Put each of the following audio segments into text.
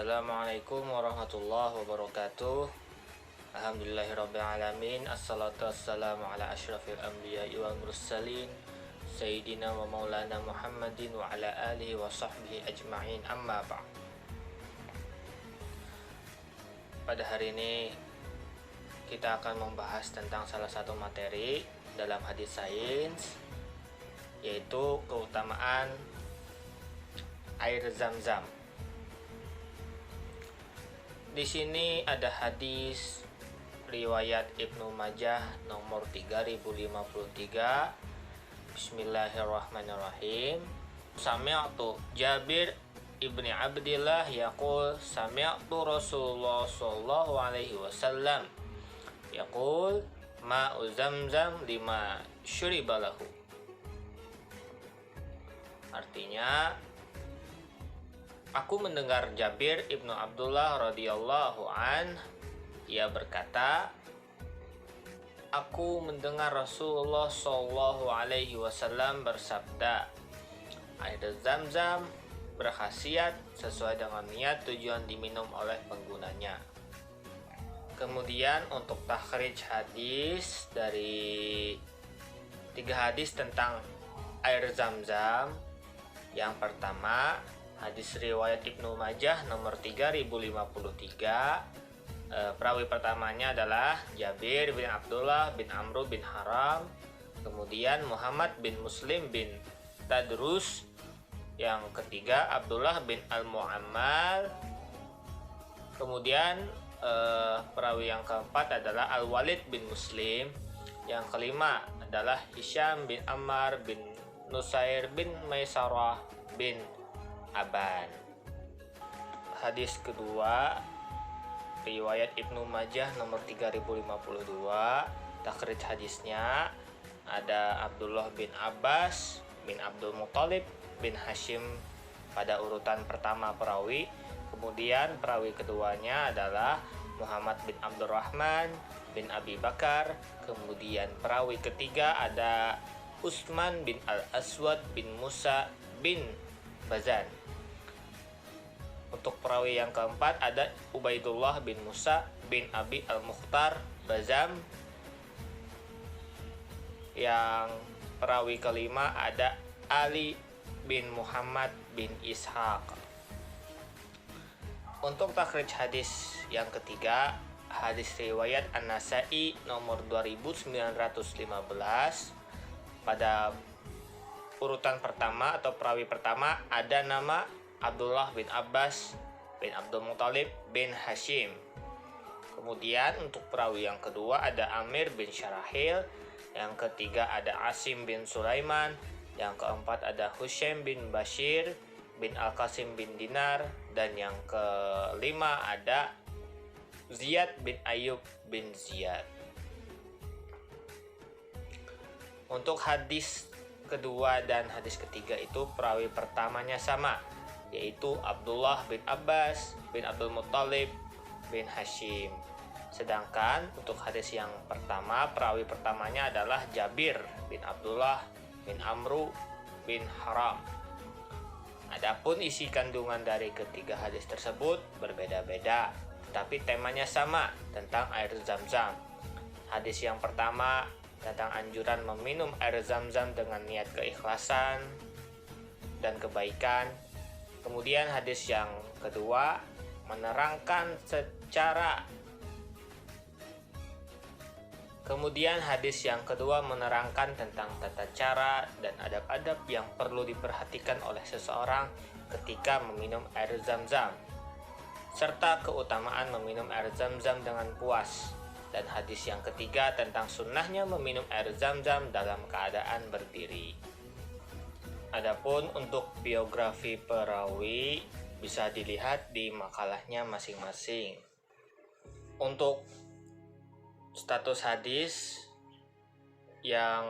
Assalamualaikum warahmatullahi wabarakatuh. Alhamdulillahirrabbilalamin. Assalatu wassalamu ala asyrafil anbiya'i wal mursalin Sayyidina wa maulana Muhammadin wa ala alihi wa sahbihi ajma'in, amma ba'd. Pada hari ini kita akan membahas tentang salah satu materi dalam hadis sains, yaitu keutamaan air Zam-Zam. Di sini ada hadis riwayat Ibnu Majah nomor 3053. Bismillahirrahmanirrahim. Sami'tu Jabir ibni Abdillah yaqul sami'tu Rasulullah sallallahu alaihi wasallam yaqul ma'u Zamzam lima syuribalahu. Artinya, aku mendengar Jabir ibnu Abdullah radhiyallahu an, ia berkata, aku mendengar Rasulullah sallallahu alaihi wasallam bersabda, air Zam-Zam berkhasiat sesuai dengan niat tujuan diminum oleh penggunanya. Kemudian untuk takhrij hadis dari 3 hadis tentang air Zam-Zam. Yang pertama, hadis riwayat Ibnu Majah nomor 3053. Perawi pertamanya adalah Jabir bin Abdullah bin Amru bin Haram. Kemudian Muhammad bin Muslim bin Tadrus. Yang ketiga Abdullah bin Al-Mu'ammal. Kemudian perawi yang keempat adalah Al-Walid bin Muslim. Yang kelima adalah Hisham bin Ammar bin Nusair bin Maisarah bin Aban. Hadis kedua riwayat Ibnu Majah nomor 3052. Takhrij hadisnya ada Abdullah bin Abbas bin Abdul Muthalib bin Hashim pada urutan pertama perawi. Kemudian perawi keduanya adalah Muhammad bin Abdurrahman bin Abi Bakar. Kemudian perawi ketiga ada Utsman bin Al-Aswad bin Musa bin Bazan. Untuk perawi yang keempat ada Ubaidullah bin Musa bin Abi Al-Mukhtar Bazam. Yang perawi kelima ada Ali bin Muhammad bin Ishaq. Untuk takhrij hadis yang ketiga, hadis riwayat An-Nasa'i nomor 2915. Pada urutan pertama atau perawi pertama ada nama Abdullah bin Abbas bin Abdul Muthalib bin Hashim. Kemudian untuk perawi yang kedua ada Amir bin Syarahil. Yang ketiga ada Asim bin Sulaiman. Yang keempat ada Husaim bin Bashir bin Al-Qasim bin Dinar. Dan yang kelima ada Ziyad bin Ayyub bin Ziyad. Untuk hadis kedua dan hadis ketiga itu perawi pertamanya sama, yaitu Abdullah bin Abbas bin Abdul Muthalib bin Hashim. Sedangkan untuk hadis yang pertama, perawi pertamanya adalah Jabir bin Abdullah bin Amru bin Haram. Adapun isi kandungan dari ketiga hadis tersebut berbeda-beda, tapi temanya sama, tentang air Zam-Zam. Hadis yang pertama tentang anjuran meminum air Zam-Zam dengan niat keikhlasan dan kebaikan. Kemudian hadis yang kedua menerangkan tentang tata cara dan adab-adab yang perlu diperhatikan oleh seseorang ketika meminum air Zam-Zam, serta keutamaan meminum air Zam-Zam dengan puas. Dan hadis yang ketiga tentang sunnahnya meminum air Zam-Zam dalam keadaan berdiri. Adapun untuk biografi perawi bisa dilihat di makalahnya masing-masing. Untuk status hadis yang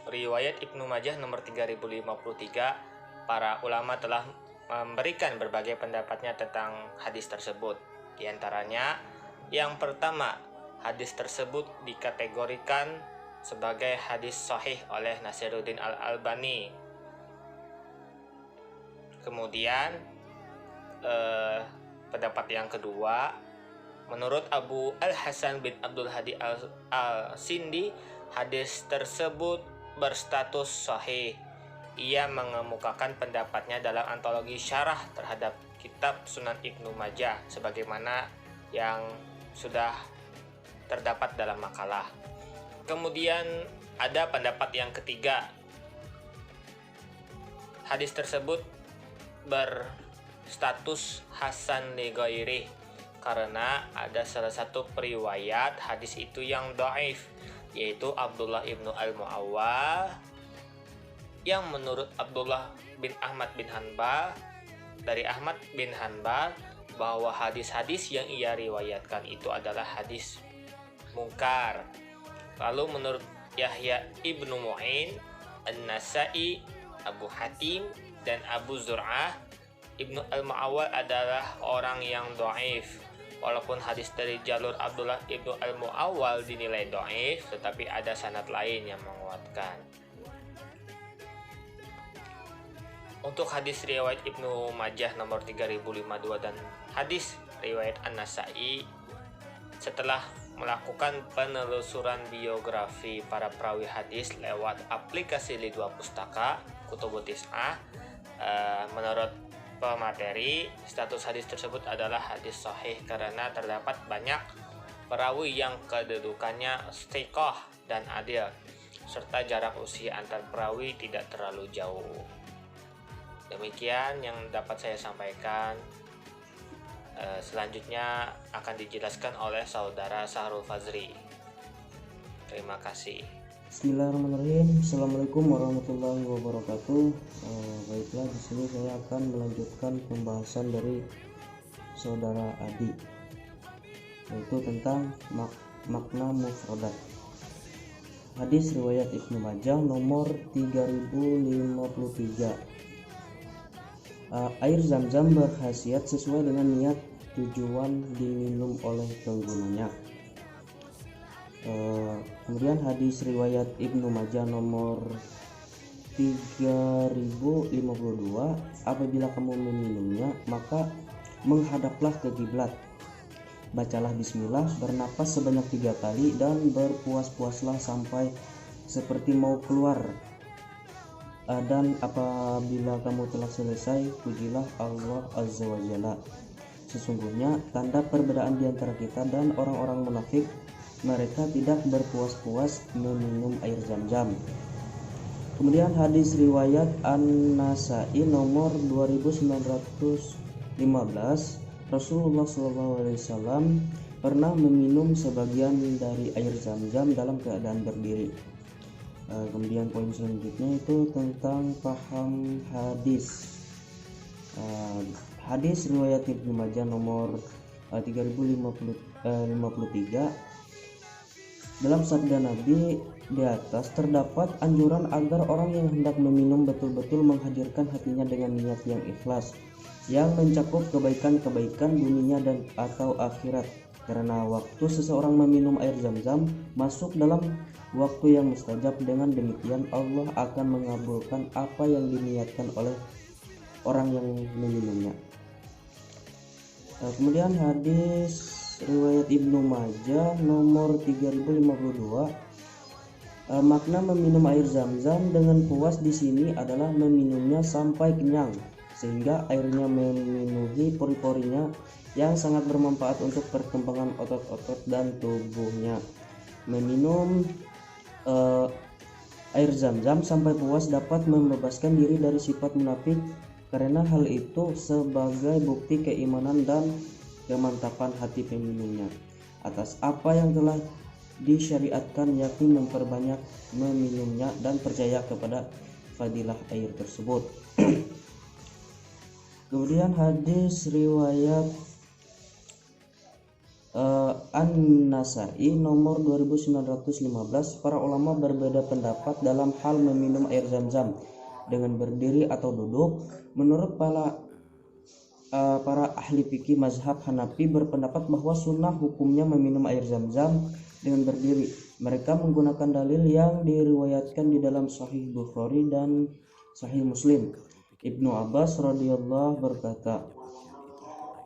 riwayat Ibnu Majah nomor 3053, para ulama telah memberikan berbagai pendapatnya tentang hadis tersebut. Di antaranya, yang pertama, hadis tersebut dikategorikan sebagai hadis sahih oleh Nasiruddin Al-Albani. Kemudian pendapat yang kedua, menurut Abu Al-Hasan bin Abdul Hadi Al-Sindi, hadis tersebut berstatus sahih. Ia mengemukakan pendapatnya dalam antologi syarah terhadap kitab Sunan Ibnu Majah sebagaimana yang sudah terdapat dalam makalah. Kemudian ada pendapat yang ketiga. Hadis tersebut berstatus hasan li ghairih karena ada salah satu periwayat hadis itu yang dhaif, yaitu Abdullah ibnu al-Mu'awwal, yang menurut Abdullah bin Ahmad bin Hanbal dari Ahmad bin Hanbal bahwa hadis-hadis yang ia riwayatkan itu adalah hadis mungkar. Lalu menurut Yahya ibnu Mu'in, An-Nasai, Abu Hatim, dan Abu Zur'ah, Ibnu al-Mu'awwal adalah orang yang dhaif. Walaupun hadis dari jalur Abdullah ibnu al-Mu'awwal dinilai dhaif, tetapi ada sanad lain yang menguatkan. Untuk hadis riwayat Ibnu Majah nomor 3052 dan hadis riwayat An-Nasai, setelah melakukan penelusuran biografi para perawi hadis lewat aplikasi Lidwa Pustaka Kutubut Tis'ah, menurut pemateri, status hadis tersebut adalah hadis sahih karena terdapat banyak perawi yang kedudukannya istiqah dan adil, serta jarak usia antar perawi tidak terlalu jauh. Demikian yang dapat saya sampaikan. Selanjutnya akan dijelaskan oleh saudara Sahrul Fazri. Terima kasih. Bismillahirrahmanirrahim. Assalamualaikum warahmatullahi wabarakatuh. Baiklah, di sini saya akan melanjutkan pembahasan dari saudara Adi, yaitu tentang makna mufradat. Hadis riwayat Ibnu Majah nomor 3053. Air Zam-Zam berkhasiat sesuai dengan niat tujuan diminum oleh penggunanya. Kemudian hadis riwayat Ibnu Majah nomor 3052, apabila kamu meminumnya maka menghadaplah ke kiblat, bacalah bismillah, bernapas sebanyak 3 kali dan berpuas-puaslah sampai seperti mau keluar. Dan apabila kamu telah selesai, pujilah Allah Azza wa Jalla. Sesungguhnya tanda perbedaan di antara kita dan orang-orang munafik, mereka tidak berpuas-puas meminum air Zam-Zam. Kemudian hadis riwayat An-Nasai nomor 2915, Rasulullah SAW pernah meminum sebagian dari air Zam-Zam dalam keadaan berdiri. Kemudian poin selanjutnya itu tentang paham hadis. Hadis riwayat Ibnu Majah nomor 3053, dalam sabda Nabi di atas terdapat anjuran agar orang yang hendak meminum betul-betul menghadirkan hatinya dengan niat yang ikhlas, yang mencakup kebaikan-kebaikan dunia dan atau akhirat, karena waktu seseorang meminum air Zam-Zam masuk dalam waktu yang mustajab. Dengan demikian Allah akan mengabulkan apa yang diniatkan oleh orang yang meminumnya. Kemudian hadis riwayat Ibnu Majah nomor 3052, makna meminum air Zam-Zam dengan puas di sini adalah meminumnya sampai kenyang sehingga airnya memenuhi pori-porinya, yang sangat bermanfaat untuk perkembangan otot-otot dan tubuhnya. Meminum air Zam-Zam sampai puas dapat membebaskan diri dari sifat munafik, karena hal itu sebagai bukti keimanan dan kemantapan hati peminumnya atas apa yang telah disyariatkan, yakni memperbanyak meminumnya dan percaya kepada fadilah air tersebut. Kemudian hadis riwayat An-Nasai nomor 2915, para ulama berbeda pendapat dalam hal meminum air Zam-Zam dengan berdiri atau duduk. Menurut para ahli fikih mazhab Hanafi berpendapat bahwa sunnah hukumnya meminum air Zam-Zam dengan berdiri. Mereka menggunakan dalil yang diriwayatkan di dalam Sahih Bukhari dan Sahih Muslim. Ibnu Abbas radhiyallahu berkata,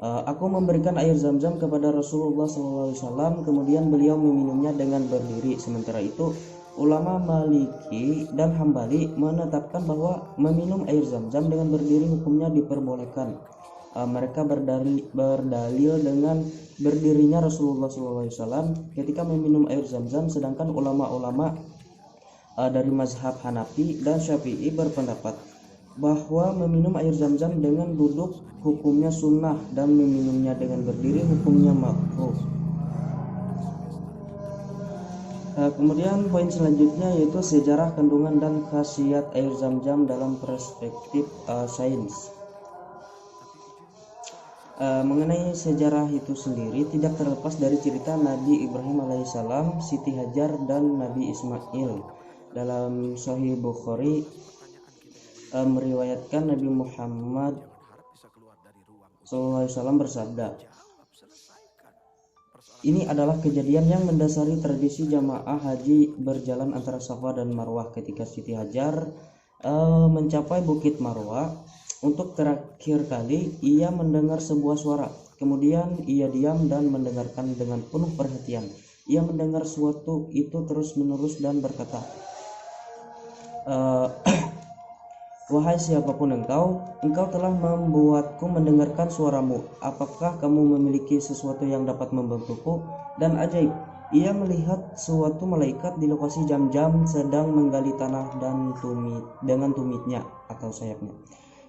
Aku memberikan air zam-zam kepada Rasulullah SAW, kemudian beliau meminumnya dengan berdiri. Sementara itu, ulama Maliki dan Hambali menetapkan bahwa meminum air zam-zam dengan berdiri hukumnya diperbolehkan. Mereka berdalil dengan berdirinya Rasulullah SAW ketika meminum air zam-zam, sedangkan ulama-ulama dari mazhab Hanafi dan Syafi'i berpendapat bahwa meminum air zam-zam dengan duduk hukumnya sunnah dan meminumnya dengan berdiri hukumnya makruh. Kemudian poin selanjutnya yaitu sejarah kandungan dan khasiat air zam-zam dalam perspektif sains. Mengenai sejarah itu sendiri tidak terlepas dari cerita Nabi Ibrahim alaihissalam, Siti Hajar, dan Nabi Ismail. Dalam Sahih Bukhari meriwayatkan Nabi Muhammad SAW bersabda, ini adalah kejadian yang mendasari tradisi jamaah haji berjalan antara Safa dan Marwah. Ketika Siti Hajar mencapai Bukit Marwah untuk terakhir kali, ia mendengar sebuah suara. Kemudian ia diam dan mendengarkan dengan penuh perhatian. Ia mendengar suatu itu terus-menerus dan berkata, wahai siapapun engkau telah membuatku mendengarkan suaramu. Apakah kamu memiliki sesuatu yang dapat membantuku? Dan ajaib, ia melihat suatu malaikat di lokasi Jam-Jam sedang menggali tanah dan dengan tumitnya atau sayapnya,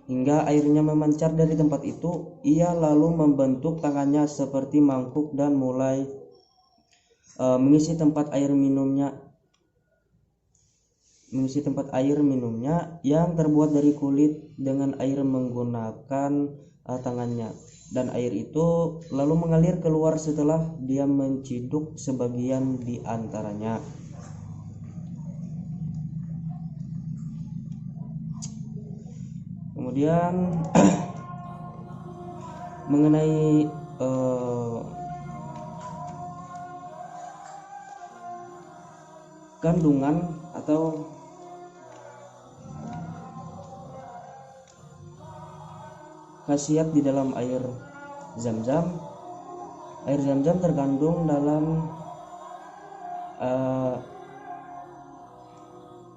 hingga airnya memancar dari tempat itu. Ia lalu membentuk tangannya seperti mangkuk dan mulai mengisi tempat air minumnya yang terbuat dari kulit dengan air menggunakan tangannya, dan air itu lalu mengalir keluar setelah dia menciduk sebagian di antaranya. Kemudian mengenai kandungan atau khasiat di dalam air zam-zam. Air zam-zam terkandung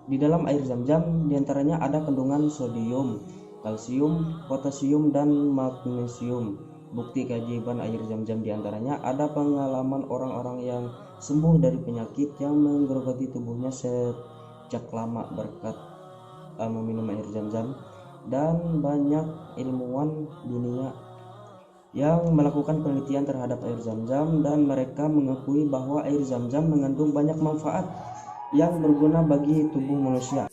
di dalam air zam-zam diantaranya ada kandungan sodium, kalsium, potasium, dan magnesium. Bukti keajaiban air zam-zam diantaranya ada pengalaman orang-orang yang sembuh dari penyakit yang menggerogoti tubuhnya sejak lama berkat meminum air zam-zam. Dan banyak ilmuwan dunia yang melakukan penelitian terhadap air zam-zam, dan mereka mengakui bahwa air zam-zam mengandung banyak manfaat yang berguna bagi tubuh manusia.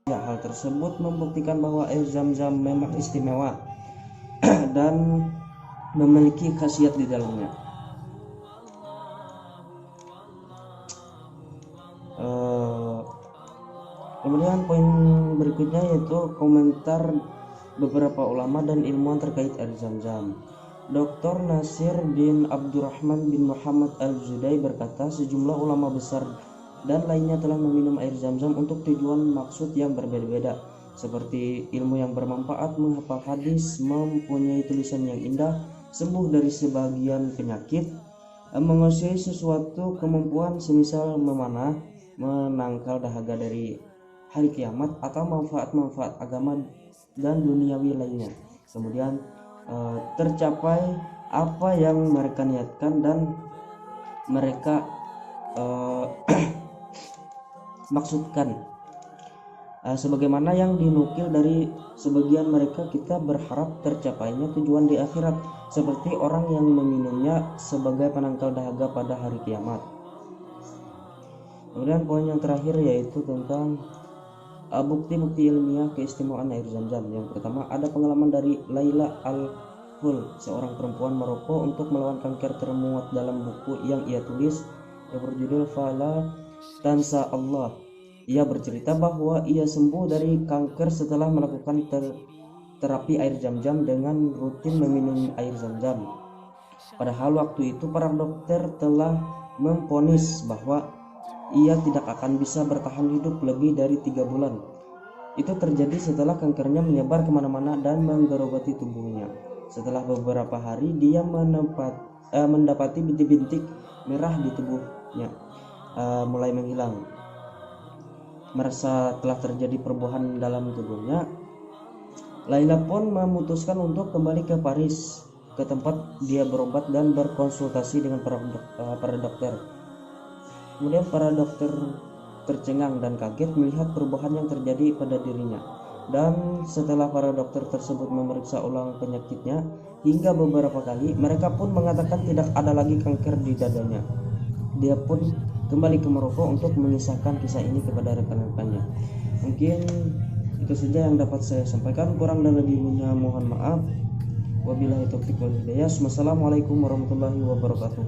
Hal tersebut membuktikan bahwa air zam-zam memang istimewa dan memiliki khasiat di dalamnya. Kemudian poin berikutnya yaitu komentar beberapa ulama dan ilmuwan terkait air zam-zam. Dr. Nasir bin Abdurrahman bin Muhammad Al-Zudai berkata, sejumlah ulama besar dan lainnya telah meminum air zam-zam untuk tujuan maksud yang berbeda-beda, seperti ilmu yang bermanfaat, menghafal hadis, mempunyai tulisan yang indah, sembuh dari sebagian penyakit, menguasai sesuatu kemampuan semisal memanah, menangkal dahaga dari hari kiamat, atau manfaat-manfaat agama dan duniawi lainnya. Kemudian tercapai apa yang mereka niatkan dan mereka maksudkan. Sebagaimana yang dinukil dari sebagian mereka, kita berharap tercapainya tujuan di akhirat, seperti orang yang meminumnya sebagai penangkal dahaga pada hari kiamat. Kemudian poin yang terakhir yaitu tentang bukti-bukti ilmiah keistimewaan air zam-zam. Yang pertama, ada pengalaman dari Laila Al-Hul, seorang perempuan Maroko, untuk melawan kanker, termuat dalam buku yang ia tulis yang berjudul Fala Tansa Allah. Ia bercerita bahwa ia sembuh dari kanker setelah melakukan terapi air zam-zam dengan rutin meminum air zam-zam. Padahal waktu itu para dokter telah memvonis bahwa ia tidak akan bisa bertahan hidup lebih dari 3 bulan. Itu terjadi setelah kankernya menyebar kemana-mana dan menggerogoti tubuhnya. Setelah beberapa hari dia mendapati bintik-bintik merah di tubuhnya mulai menghilang. Merasa telah terjadi perubahan dalam tubuhnya, Laila pun memutuskan untuk kembali ke Paris, ke tempat dia berobat dan berkonsultasi dengan para dokter. Kemudian para dokter tercengang dan kaget melihat perubahan yang terjadi pada dirinya. Dan setelah para dokter tersebut memeriksa ulang penyakitnya hingga beberapa kali, mereka pun mengatakan tidak ada lagi kanker di dadanya. Dia pun kembali ke Maroko untuk mengisahkan kisah ini kepada rekan-rekannya. Mungkin itu saja yang dapat saya sampaikan, kurang dan lebihnya mohon maaf. Wabillahi taufiq wal hidayah. Wassalamualaikum warahmatullahi wabarakatuh.